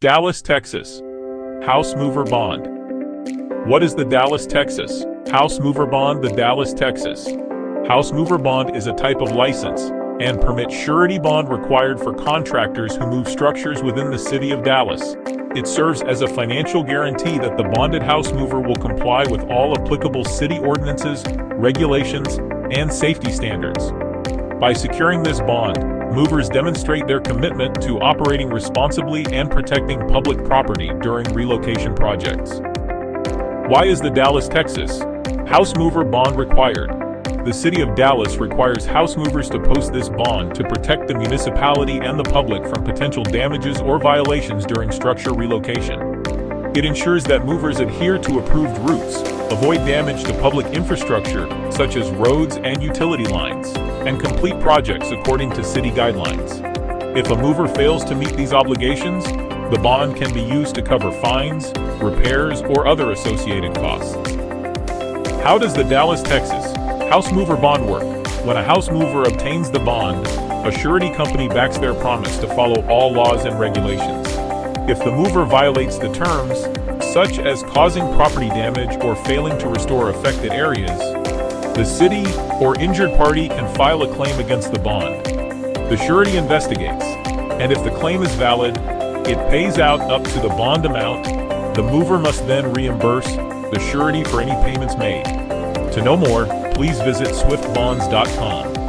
Dallas, Texas. House Mover Bond. What is the Dallas, Texas House Mover Bond? The Dallas, Texas House Mover Bond is a type of license and permit surety bond required for contractors who move structures within the city of Dallas. It serves as a financial guarantee that the bonded house mover will comply with all applicable city ordinances, regulations, and safety standards. By securing this bond, movers demonstrate their commitment to operating responsibly and protecting public property during relocation projects. Why is the Dallas, Texas House Mover Bond required? The City of Dallas requires house movers to post this bond to protect the municipality and the public from potential damages or violations during structure relocation. It ensures that movers adhere to approved routes, avoid damage to public infrastructure, such as roads and utility lines, and complete projects according to city guidelines. If a mover fails to meet these obligations, the bond can be used to cover fines, repairs, or other associated costs. How does the Dallas, Texas House Mover Bond work? When a house mover obtains the bond, a surety company backs their promise to follow all laws and regulations. If the mover violates the terms, such as causing property damage or failing to restore affected areas, the city or injured party can file a claim against the bond. The surety investigates, and if the claim is valid, it pays out up to the bond amount. The mover must then reimburse the surety for any payments made. To know more, please visit swiftbonds.com.